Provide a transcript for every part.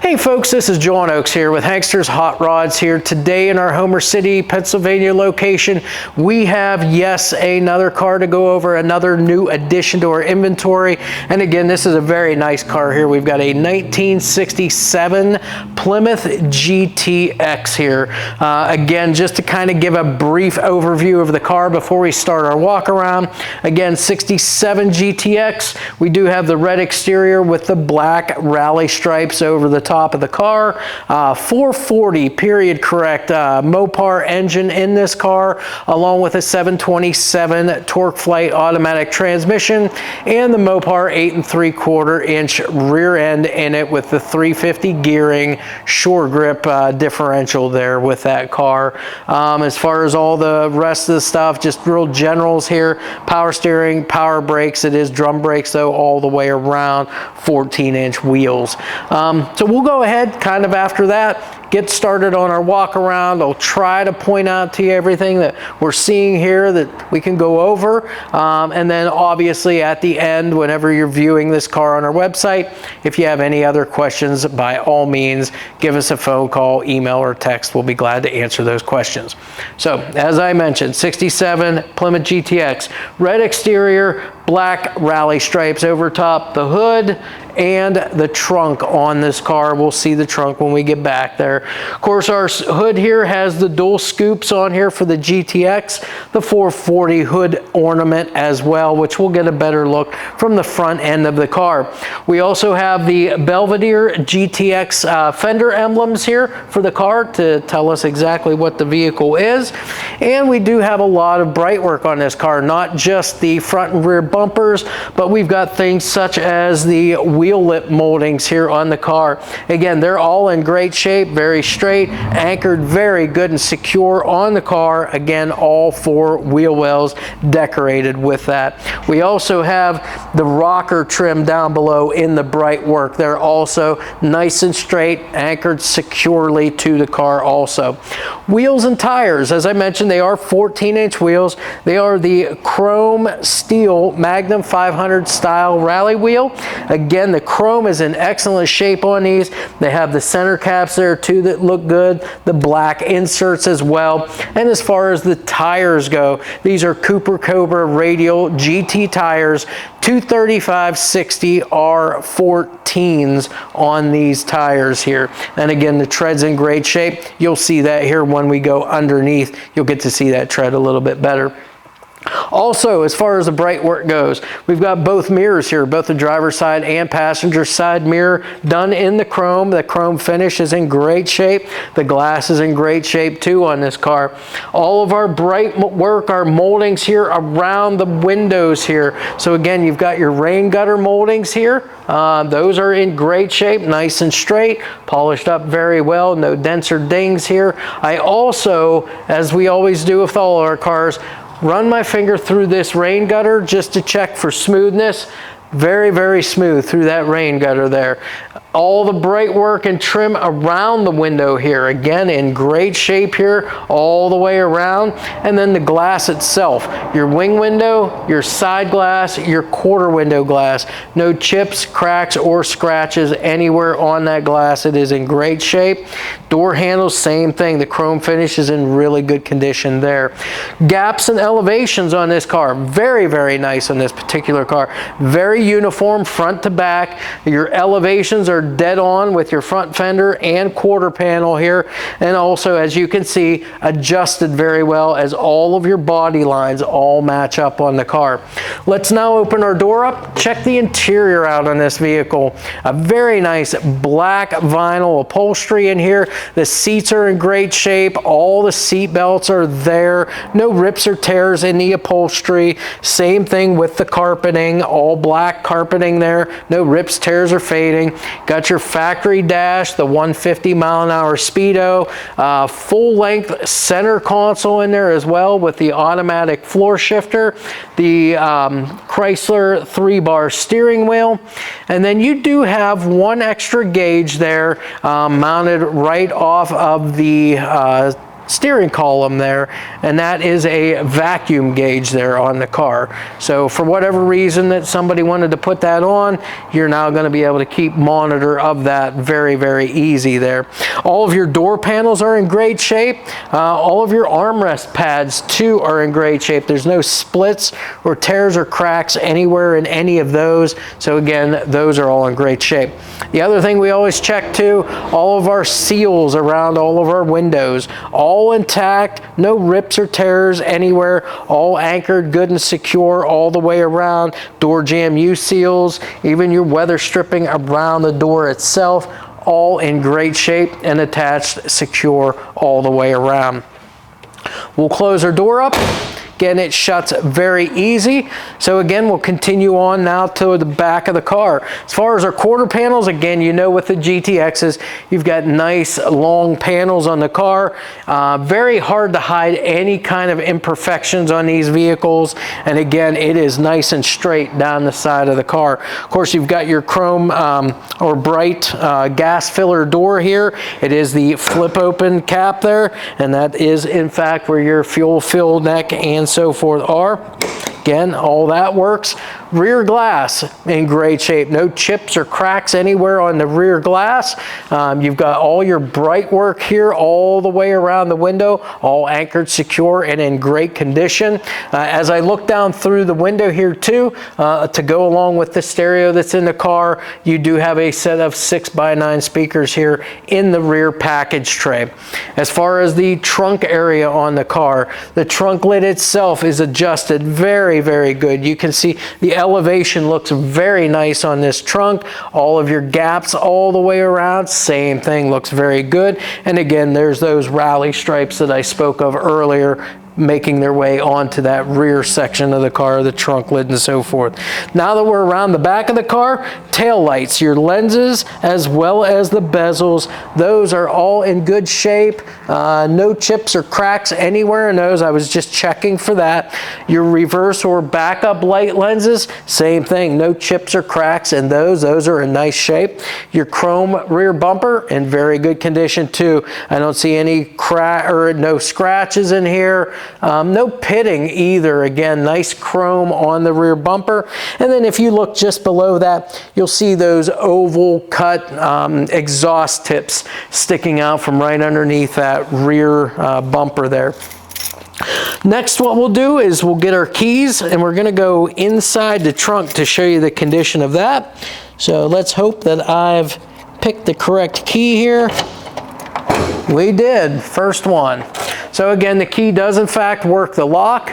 Hey folks, this is John Oakes here with Hankster's Hot Rods here. Today in our Homer City, Pennsylvania location, we have, yes, another car to go over, another new addition to our inventory. And again, this is a very nice car here. We've got a 1967 Plymouth GTX here. Again, just to kind of give a brief overview of the car before we start our walk around. Again, 67 GTX. We do have the red exterior with the black rally stripes over the top of the car. 440 period correct Mopar engine in this car, along with a 727 Torqueflite automatic transmission and the Mopar 8 3/4 inch rear end in it with the 350 gearing short grip differential there with that car. As far as all the rest of the stuff, just real generals here. Power steering, power brakes. It is drum brakes though all the way around. 14-inch wheels. So we'll go ahead kind of after that, get started on our walk around. I'll try to point out to you everything that we're seeing here that we can go over. And then obviously at the end, whenever you're viewing this car on our website, if you have any other questions, by all means, give us a phone call, email, or text. We'll be glad to answer those questions. So as I mentioned, 67 Plymouth GTX, red exterior, black rally stripes over top, the hood, and the trunk on this car. We'll see the trunk when we get back there. Of course, our hood here has the dual scoops on here for the GTX, the 440 hood ornament as well, which we'll get a better look from the front end of the car. We also have the Belvedere GTX fender emblems here for the car to tell us exactly what the vehicle is. And we do have a lot of bright work on this car, not just the front and rear bumpers, but we've got things such as the wheel lip moldings here on the car. Again, they're all in great shape, very straight, anchored very good and secure on the car. Again, all four wheel wells decorated with that. We also have the rocker trim down below in the bright work. They're also nice and straight, anchored securely to the car also. Wheels and tires, as I mentioned, they are 14-inch wheels. They are the chrome steel Magnum 500 style rally wheel. Again, the chrome is in excellent shape on these. They have the center caps there too that look good, the black inserts as well. And as far as the tires go, these are Cooper Cobra radial GT tires, 235/60 R14s on these tires here. And again, the tread's in great shape. You'll see that here when we go underneath. You'll get to see that tread a little bit better. Also, as far as the bright work goes, we've got both mirrors here, both the driver's side and passenger side mirror done in the chrome. The chrome finish is in great shape. The glass is in great shape too on this car. All of our bright work, our moldings here around the windows here. So again, you've got your rain gutter moldings here. Those are in great shape, nice and straight, polished up very well, no dents or dings here. I also, as we always do with all our cars, run my finger through this rain gutter just to check for smoothness. Very, very smooth through that rain gutter there. All the bright work and trim around the window here, again in great shape here all the way around. And then the glass itself, your wing window, your side glass, your quarter window glass, no chips, cracks, or scratches anywhere on that glass. It is in great shape. Door handles, same thing. The chrome finish is in really good condition there. Gaps and elevations on this car, very, very nice on this particular car. Very uniform front to back. Your elevations are dead on with your front fender and quarter panel here, and also, as you can see, adjusted very well as all of your body lines all match up on the car. Let's now open our door up, check the interior out on this vehicle. A very nice black vinyl upholstery in here. The seats are in great shape. All the seat belts are there. No rips or tears in the upholstery. Same thing with the carpeting, all black carpeting there. No rips, tears, or fading. Got your factory dash, the 150-mile-an-hour speedo, full-length center console in there as well with the automatic floor shifter, the Chrysler 3-bar steering wheel, and then you do have one extra gauge there mounted right off of the steering column there, and that is a vacuum gauge there on the car. So for whatever reason that somebody wanted to put that on, you're now going to be able to keep monitor of that very, very easy there. All of your door panels are in great shape. All of your armrest pads too are in great shape. There's no splits or tears or cracks anywhere in any of those. So again, those are all in great shape. The other thing we always check too, all of our seals around all of our windows, all intact, no rips or tears anywhere, all anchored good and secure all the way around. Door jamb U-seals, even your weather stripping around the door itself, all in great shape and attached secure all the way around. We'll close our door up. Again, it shuts very easy. So again, we'll continue on now to the back of the car. As far as our quarter panels, again, you know with the GTXs, you've got nice long panels on the car. Very hard to hide any kind of imperfections on these vehicles. And again, it is nice and straight down the side of the car. Of course, you've got your chrome or bright gas filler door here. It is the flip open cap there. And that is in fact where your fuel fill neck and so forth are. Again, all that works. Rear glass in great shape. No chips or cracks anywhere on the rear glass. You've got all your bright work here all the way around the window, all anchored secure and in great condition. As I look down through the window here too, to go along with the stereo that's in the car, you do have a set of 6x9 speakers here in the rear package tray. As far as the trunk area on the car, the trunk lid itself is adjusted very, very good. You can see the elevation looks very nice on this trunk. All of your gaps all the way around, same thing, looks very good. And again, there's those rally stripes that I spoke of earlier, making their way onto that rear section of the car, the trunk lid and so forth. Now that we're around the back of the car, tail lights, your lenses as well as the bezels, those are all in good shape. No chips or cracks anywhere in those. I was just checking for that. Your reverse or backup light lenses, same thing, no chips or cracks in those. Those are in nice shape. Your chrome rear bumper in very good condition too. I don't see any crack or no scratches in here. No pitting either. Again, nice chrome on the rear bumper. And then if you look just below that, you'll see those oval cut exhaust tips sticking out from right underneath that rear bumper there. Next, what we'll do is we'll get our keys and we're going to go inside the trunk to show you the condition of that. So let's hope that I've picked the correct key here. We did, first one. So again, the key does in fact work the lock.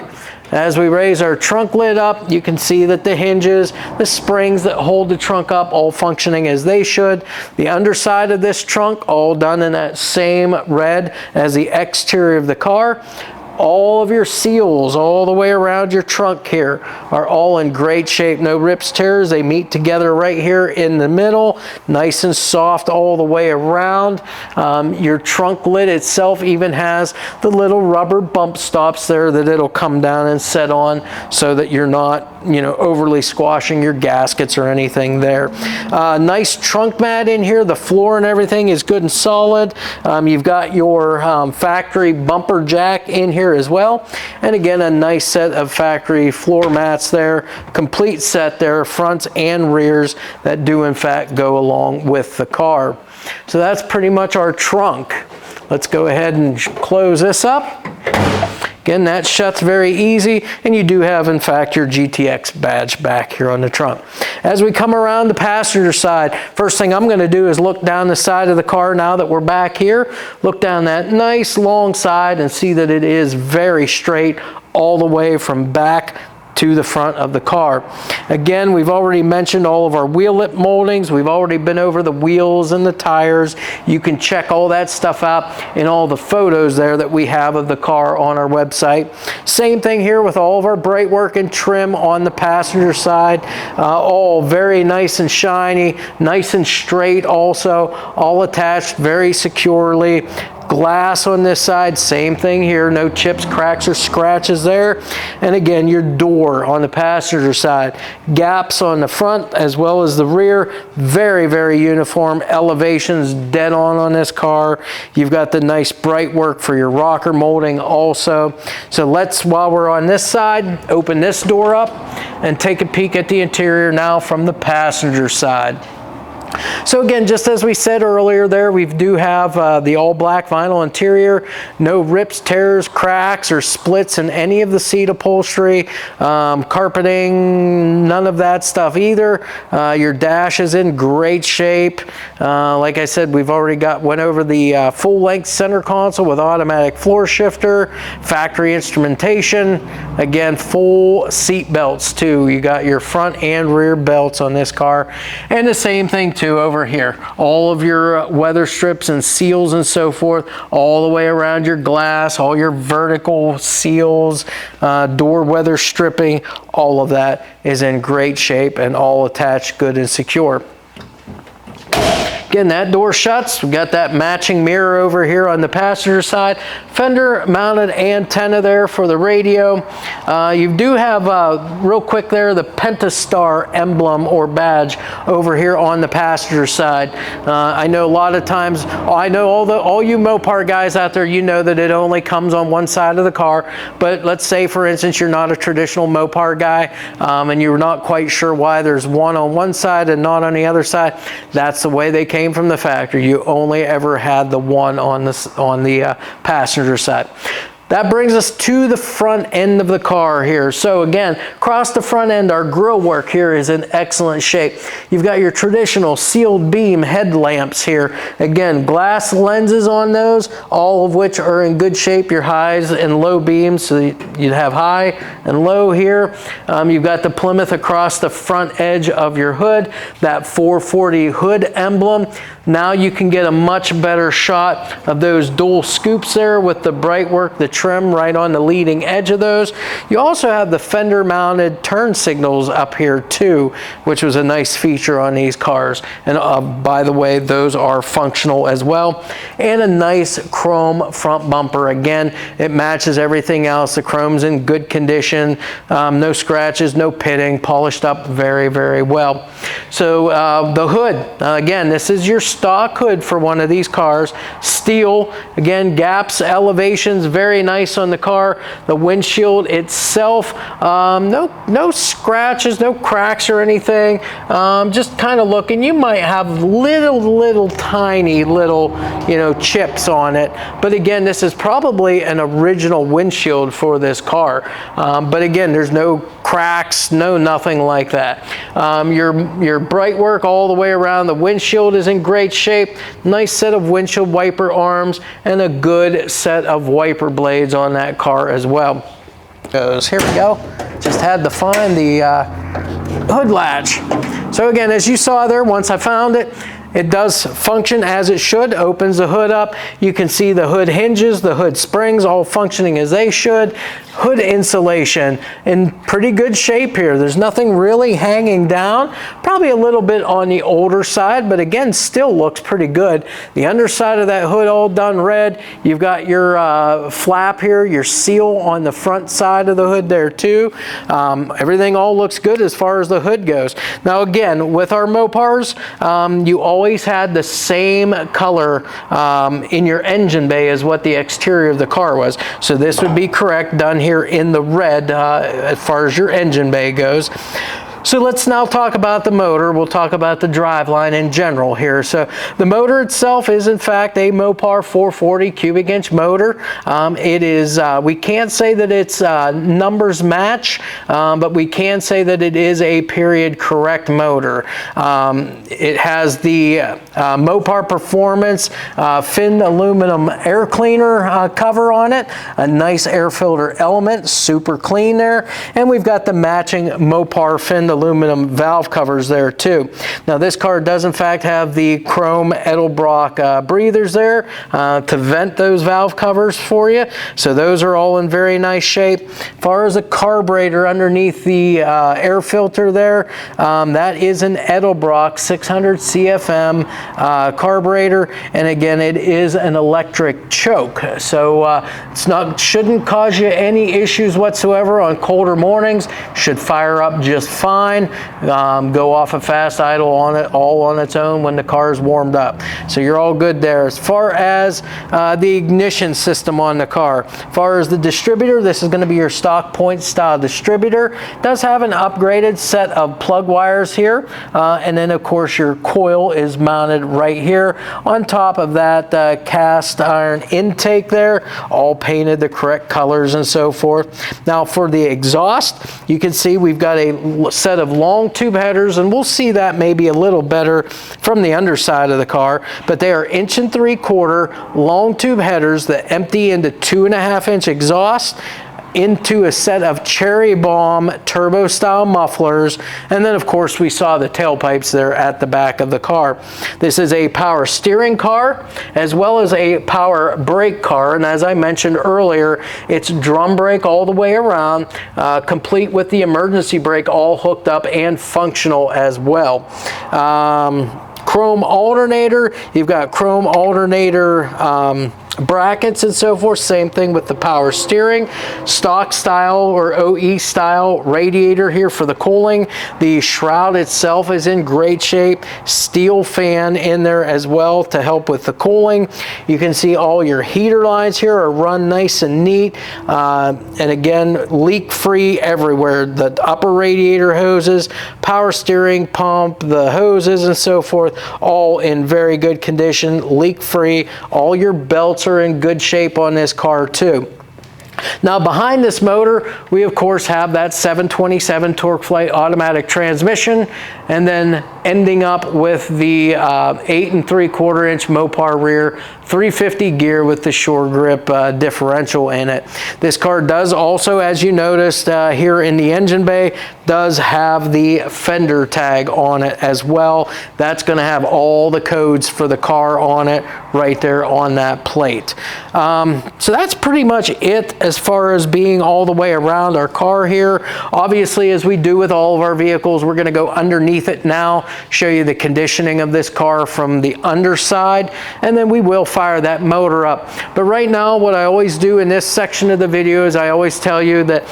As we raise our trunk lid up, you can see that the hinges, the springs that hold the trunk up, all functioning as they should. The underside of this trunk, all done in that same red as the exterior of the car. All of your seals all the way around your trunk here are all in great shape. No rips, tears. They meet together right here in the middle. Nice and soft all the way around. Your trunk lid itself even has the little rubber bump stops there that it'll come down and set on so that you're not, overly squashing your gaskets or anything there. Nice trunk mat in here. The floor and everything is good and solid. You've got your factory bumper jack in here as well. And again, a nice set of factory floor mats there. Complete set there, fronts and rears that do in fact go along with the car. So that's pretty much our trunk. Let's go ahead and close this up. Again, that shuts very easy, and you do have, in fact, your GTX badge back here on the trunk. As we come around the passenger side, first thing I'm going to do is look down the side of the car now that we're back here. Look down that nice long side and see that it is very straight all the way from back to the front of the car. Again, we've already mentioned all of our wheel lip moldings. We've already been over the wheels and the tires. You can check all that stuff out in all the photos there that we have of the car on our website. Same thing here with all of our bright work and trim on the passenger side. All very nice and shiny, nice and straight also, all attached very securely. Glass on this side, same thing here, no chips, cracks, or scratches there. And again, your door on the passenger side, gaps on the front as well as the rear, very, very uniform. Elevations dead on this car. You've got the nice bright work for your rocker molding also. So let's, while we're on this side, open this door up and take a peek at the interior now from the passenger side. So again, just as we said earlier there, we do have the all black vinyl interior, no rips, tears, cracks, or splits in any of the seat upholstery, carpeting, none of that stuff either. Your dash is in great shape. Like I said, we've already went over the full length center console with automatic floor shifter, factory instrumentation, again, full seat belts too. You got your front and rear belts on this car, and the same thing too over here. All of your weather strips and seals and so forth, all the way around your glass, all your vertical seals, door weather stripping, all of that is in great shape and all attached good and secure. Again, that door shuts. We've got that matching mirror over here on the passenger side. Fender mounted antenna there for the radio. You do have, real quick there, the Pentastar emblem or badge over here on the passenger side. I know a lot of times, I know all you Mopar guys out there, you know that it only comes on one side of the car. But let's say, for instance, you're not a traditional Mopar guy and you're not quite sure why there's one on one side and not on the other side. That's the way they came from the factory. You only ever had the one on the passenger side. That brings us to the front end of the car here. So again, across the front end, our grille work here is in excellent shape. You've got your traditional sealed beam headlamps here. Again, glass lenses on those, all of which are in good shape. Your highs and low beams, so you'd have high and low here. You've got the Plymouth across the front edge of your hood, that 440 hood emblem. Now you can get a much better shot of those dual scoops there with the bright work, the trim right on the leading edge of those. You also have the Fender mounted turn signals up here too, which was a nice feature on these cars. And by the way, those are functional as well. And a nice chrome front bumper. Again, it matches everything else. The chrome's in good condition, no scratches, no pitting, polished up very, very well. So the hood, again, this is your stock hood for one of these cars. Steel, again, gaps, elevations, very nice on the car. The windshield itself, no scratches, no cracks or anything. Just kind of looking, you might have little tiny chips on it. But again, this is probably an original windshield for this car. But again, there's no cracks, nothing like that. Your bright work all the way around the windshield is in great shape. Nice set of windshield wiper arms and a good set of wiper blades on that car as well. Here we go. Just had to find the hood latch. So again, as you saw there, once I found it, it does function as it should. Opens the hood up. You can see the hood hinges, the hood springs, all functioning as they should. Hood insulation in pretty good shape here. There's nothing really hanging down. Probably a little bit on the older side, but again, still looks pretty good. The underside of that hood all done red. You've got your flap here, your seal on the front side of the hood there too. Everything all looks good as far as the hood goes. Now again, with our Mopars, you always had the same color in your engine bay as what the exterior of the car was. So this would be correct, done here in the red as far as your engine bay goes. So let's now talk about the motor. We'll talk about the driveline in general here. So the motor itself is in fact a Mopar 440 cubic inch motor. It is, we can't say that it's numbers match, but we can say that it is a period correct motor. It has the Mopar Performance Fin aluminum air cleaner cover on it, a nice air filter element, super clean there, and we've got the matching Mopar Fin aluminum valve covers there too. Now this car does in fact have the chrome Edelbrock breathers there to vent those valve covers for you. So those are all in very nice shape. As far as the carburetor underneath the air filter there, that is an Edelbrock 600 CFM carburetor, and again it is an electric choke, so shouldn't cause you any issues whatsoever on colder mornings. Should fire up just fine, go off a fast idle on it all on its own when the car is warmed up, so you're all good there. As far as the ignition system on the car, as far as the distributor, this is going to be your stock point style distributor. It does have an upgraded set of plug wires here, and then of course your coil is mounted right here on top of that cast iron intake there, all painted the correct colors and so forth. Now for the exhaust, you can see we've got a set of long tube headers, and we'll see that maybe a little better from the underside of the car, but they are 1 3/4 inch long tube headers that empty into 2.5 inch exhaust into a set of cherry bomb turbo style mufflers, and then of course we saw the tailpipes there at the back of the car. This is a power steering car as well as a power brake car, and as I mentioned earlier, it's drum brake all the way around, complete with the emergency brake all hooked up and functional as well. Chrome alternator, you've got chrome alternator brackets and so forth. Same thing with the power steering. Stock style or OE style radiator here for the cooling. The shroud itself is in great shape. Steel fan in there as well to help with the cooling. You can see all your heater lines here are run nice and neat, and again leak free everywhere. The upper radiator hoses, power steering pump, the hoses and so forth, all in very good condition, leak free. All your belts are in good shape on this car too. Now behind this motor, we of course have that 727 Torqueflite automatic transmission, and then ending up with the 8 3/4 inch Mopar rear 350 gear with the shore grip differential in it. This car does also, as you noticed here in the engine bay, does have the Fender tag on it as well. That's going to have all the codes for the car on it right there on that plate. So that's pretty much it as far as being all the way around our car here. Obviously, as we do with all of our vehicles, we're going to go underneath it now, show you the conditioning of this car from the underside, and then we will fire that motor up. But right now, what I always do in this section of the video is I always tell you that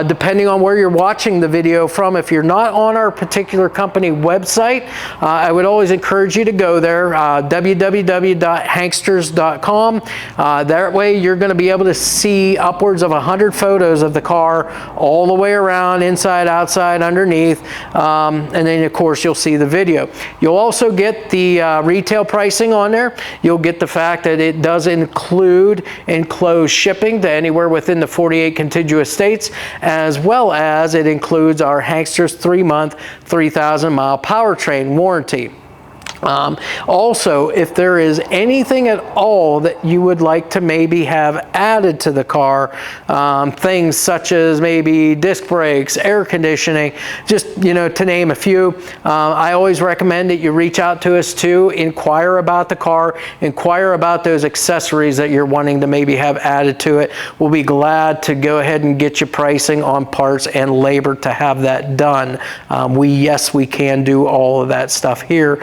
depending on where you're watching the video from, if you're not on our particular company website, I would always encourage you to go there, www.hanksters.com. That way you're going to be able to see upwards of 100 photos of the car all the way around, inside, outside, underneath, and then of course you'll see the video. You'll also get the retail pricing on there. You'll get the fact that it does include enclosed shipping to anywhere within the 48 contiguous states, as well as it includes our Hanksters 3-month, 3,000-mile powertrain warranty. Also, if there is anything at all that you would like to maybe have added to the car, things such as maybe disc brakes, air conditioning, just, you know, to name a few, I always recommend that you reach out to us to inquire about the car, inquire about those accessories that you're wanting to maybe have added to it. We'll be glad to go ahead and get you pricing on parts and labor to have that done. Yes, we can do all of that stuff here.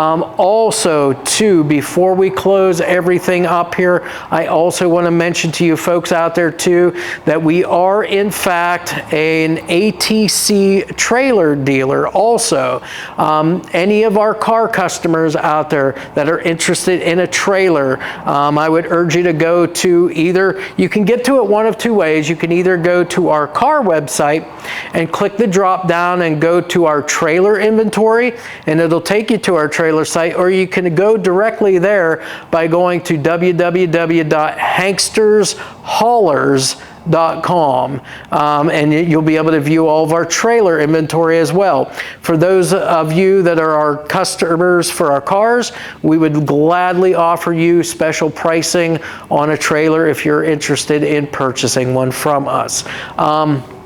Also, too, before we close everything up here, I also want to mention to you folks out there, too, that we are, in fact, an ATC trailer dealer also. Any of our car customers out there that are interested in a trailer, I would urge you to go to either, you can get to it one of two ways. You can either go to our car website and click the drop down and go to our trailer inventory, and it'll take you to our trailer site, or you can go directly there by going to www.hankstershaulers.com, and you'll be able to view all of our trailer inventory as well. For those of you that are our customers for our cars, we would gladly offer you special pricing on a trailer if you're interested in purchasing one from us.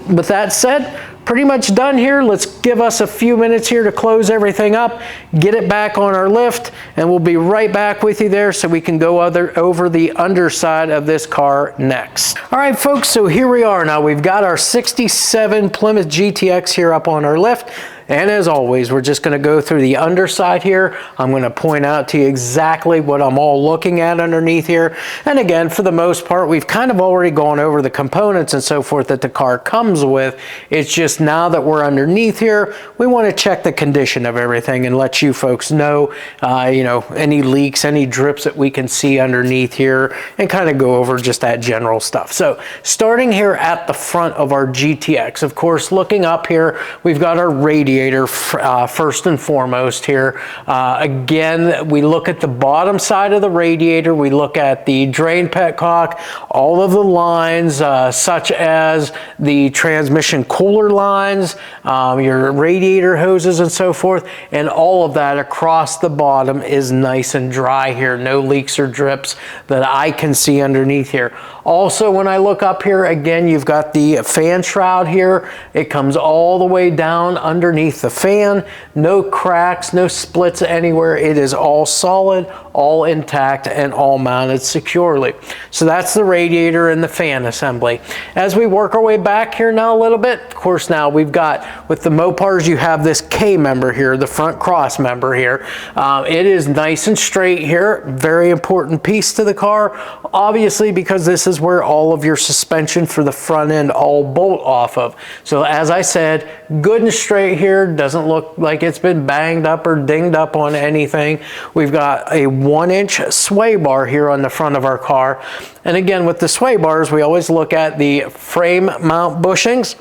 With that said, pretty much done here. Let's give us a few minutes here to close everything up, get it back on our lift, and we'll be right back with you there so we can go over the underside of this car next. All right, folks, so here we are now. We've got our 67 Plymouth GTX here up on our lift. And as always, we're just going to go through the underside here. I'm going to point out to you exactly what I'm all looking at underneath here. And again, for the most part, we've kind of already gone over the components and so forth that the car comes with. It's just now that we're underneath here, we want to check the condition of everything and let you folks know, you know, any leaks, any drips that we can see underneath here, and kind of go over just that general stuff. So starting here at the front of our GTX, of course, looking up here, we've got our radiator first and foremost here. Again, we look at the bottom side of the radiator, we look at the drain petcock, all of the lines such as the transmission cooler lines, your radiator hoses and so forth, and all of that across the bottom is nice and dry here. No leaks or drips that I can see underneath here. Also, when I look up here, again, you've got the fan shroud here. It comes all the way down underneath the fan. No cracks, no splits anywhere. It is all solid, all intact, and all mounted securely. So that's the radiator and the fan assembly. As we work our way back here now a little bit, of course, now we've got, with the Mopars, you have this K member here, the front cross member here. It is nice and straight here. Very important piece to the car, obviously, because this is where all of your suspension for the front end all bolt off of. So as I said, good and straight here. Doesn't look like it's been banged up or dinged up on anything. We've got a 1-inch sway bar here on the front of our car. And again, with the sway bars, we always look at the frame mount bushings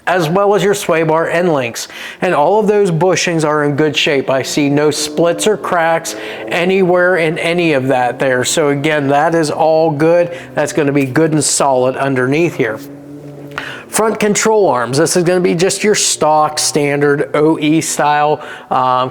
as well as your sway bar end links. And all of those bushings are in good shape. I see no splits or cracks anywhere in any of that there. So again, that is all good. That's going to be good and solid underneath here. Front control arms. This is going to be just your stock standard OE style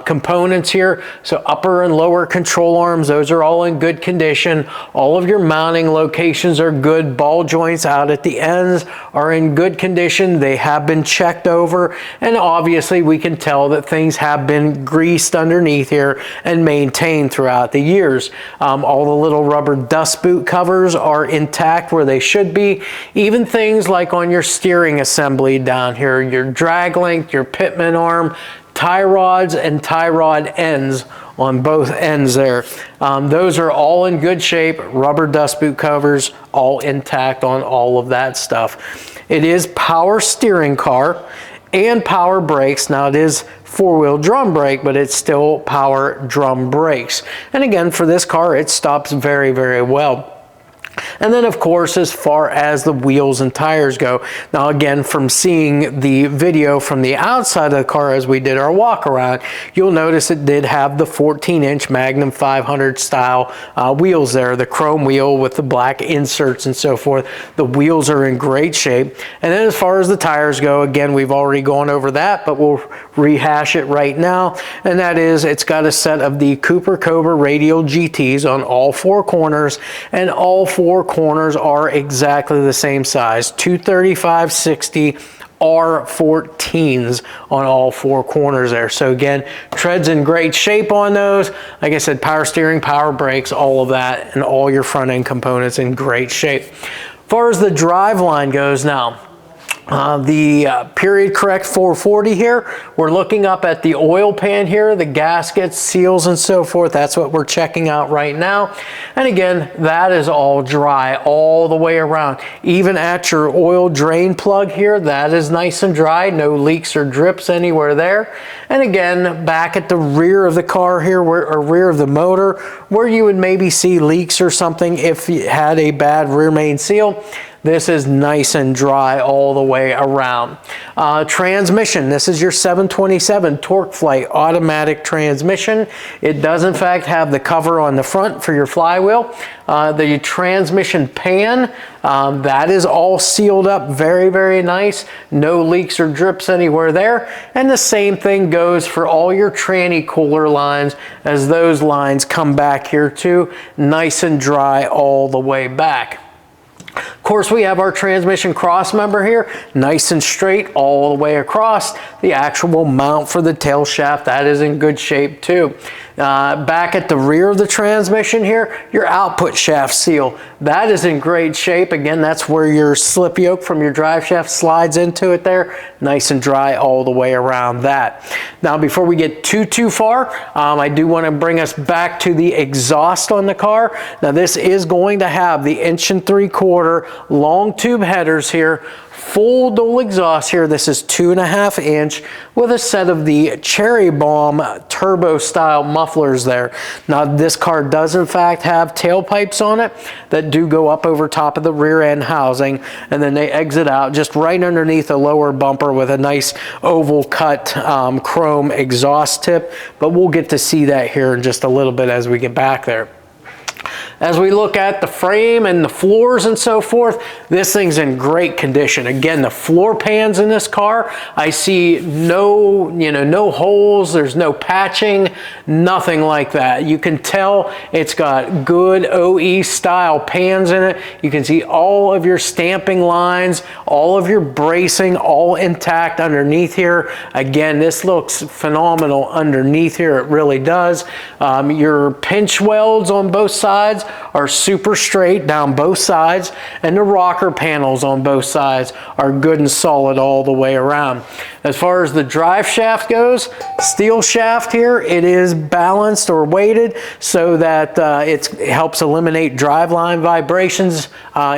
components here. So upper and lower control arms, those are all in good condition. All of your mounting locations are good. Ball joints out at the ends are in good condition. They have been checked over, and obviously we can tell that things have been greased underneath here and maintained throughout the years. All the little rubber dust boot covers are intact where they should be. Even things like on your steering assembly down here, your drag link, your pitman arm, tie rods and tie rod ends on both ends there. Those are all in good shape. Rubber dust boot covers all intact on all of that stuff. It is power steering car and power brakes. Now it is four-wheel drum brake, but it's still power drum brakes. And again, for this car, it stops very, very well. And then, of course, as far as the wheels and tires go, now again, from seeing the video from the outside of the car as we did our walk around, you'll notice it did have the 14-inch Magnum 500 style wheels there, the chrome wheel with the black inserts and so forth. The wheels are in great shape. And then as far as the tires go, again, we've already gone over that, but we'll rehash it right now. And that is, it's got a set of the Cooper Cobra radial GTs on all four corners, and all four corners are exactly the same size, 235/60 R14s on all four corners there. So again, treads in great shape on those. Like I said, power steering, power brakes, all of that, and all your front end components in great shape. As far as the drive line goes now, the period correct 440 here, we're looking up at the oil pan here, the gaskets, seals, and so forth. That's what we're checking out right now. And again, that is all dry all the way around. Even at your oil drain plug here, that is nice and dry. No leaks or drips anywhere there. And again, back at the rear of the car here, or rear of the motor, where you would maybe see leaks or something if you had a bad rear main seal, this is nice and dry all the way around. Transmission, this is your 727 Torqueflite automatic transmission. It does in fact have the cover on the front for your flywheel. The transmission pan, that is all sealed up very, very nice. No leaks or drips anywhere there. And the same thing goes for all your tranny cooler lines, as those lines come back here too, nice and dry all the way back. Of course, we have our transmission cross member here, nice and straight all the way across. The actual mount for the tail shaft, that is in good shape too. Back at the rear of the transmission here, your output shaft seal, that is in great shape. Again, that's where your slip yoke from your drive shaft slides into it there. Nice and dry all the way around that. Now, before we get too far, I do want to bring us back to the exhaust on the car. Now, this is going to have the 1 3/4 long tube headers here, full dual exhaust here. This is 2.5 inch with a set of the Cherry Bomb turbo style mufflers there. Now, this car does in fact have tailpipes on it that do go up over top of the rear end housing, and then they exit out just right underneath the lower bumper with a nice oval cut chrome exhaust tip, but we'll get to see that here in just a little bit as we get back there. As we look at the frame and the floors and so forth, this thing's in great condition. Again, the floor pans in this car, I see no holes, there's no patching, nothing like that. You can tell it's got good OE style pans in it. You can see all of your stamping lines, all of your bracing, all intact underneath here. Again, this looks phenomenal underneath here, it really does. Your pinch welds on both sides are super straight down both sides, and the rocker panels on both sides are good and solid all the way around. As far as the drive shaft goes, steel shaft here, it is balanced or weighted so that it helps eliminate driveline vibrations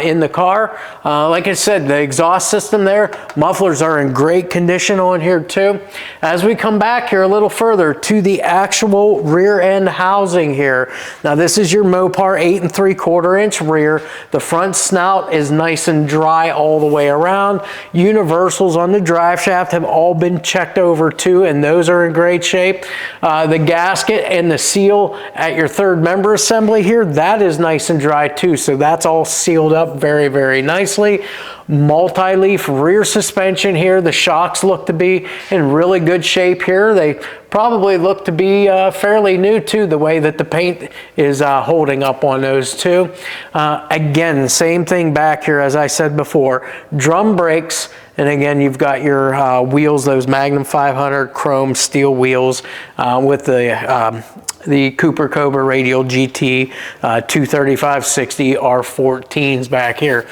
in the car. Like I said, the exhaust system there, mufflers are in great condition on here too. As we come back here a little further to the actual rear end housing here, now this is your Mopar 8 3/4 inch rear. The front snout is nice and dry all the way around. Universals on the drive shaft have all been checked over too, and those are in great shape. The gasket and the seal at your third member assembly here, that is nice and dry too, so that's all sealed up very nicely. Multi-leaf rear suspension here. The shocks look to be in really good shape here. They probably look to be fairly new too, the way that the paint is holding up on those too. Again, same thing back here as I said before. Drum brakes, and again, you've got your wheels, those Magnum 500 chrome steel wheels with the Cooper Cobra Radial GT 235/60 R14s back here.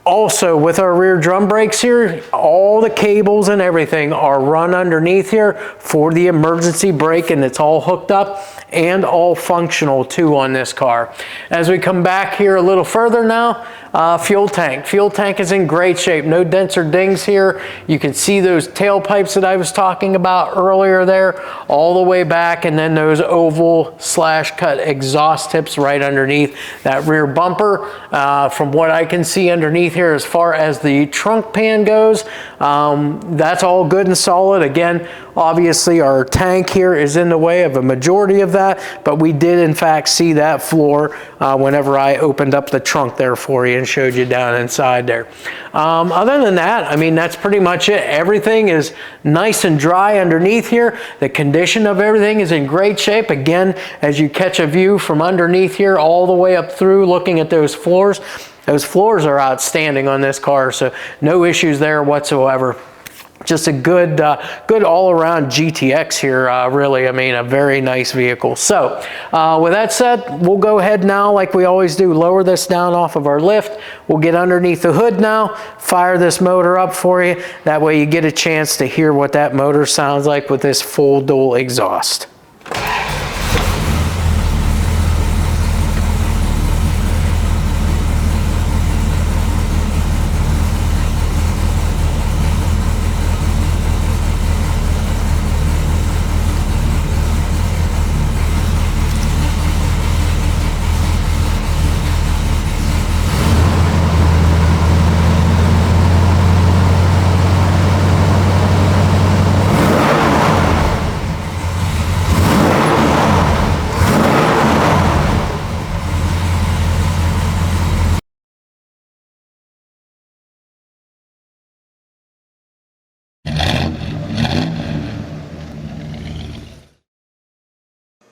Also, with our rear drum brakes here, all the cables and everything are run underneath here for the emergency brake, and it's all hooked up and all functional too on this car. As we come back here a little further now, fuel tank. Fuel tank is in great shape. No dents or dings here. You can see those tailpipes that I was talking about earlier there, all the way back, and then those oval slash cut exhaust tips right underneath that rear bumper. From what I can see underneath here, as far as the trunk pan goes, that's all good and solid. Again, obviously our tank here is in the way of a majority of that, but we did in fact see that floor whenever I opened up the trunk there for you and showed you down inside there. Other than that, I mean, that's pretty much it. Everything is nice and dry underneath here. The condition of everything is in great shape. Again, as you catch a view from underneath here all the way up through looking at those floors are outstanding on this car, so no issues there whatsoever. Just a good all-around GTX here, really. I mean, a very nice vehicle. So with that said, we'll go ahead now, like we always do, lower this down off of our lift. We'll get underneath the hood now, fire this motor up for you. That way you get a chance to hear what that motor sounds like with this full dual exhaust.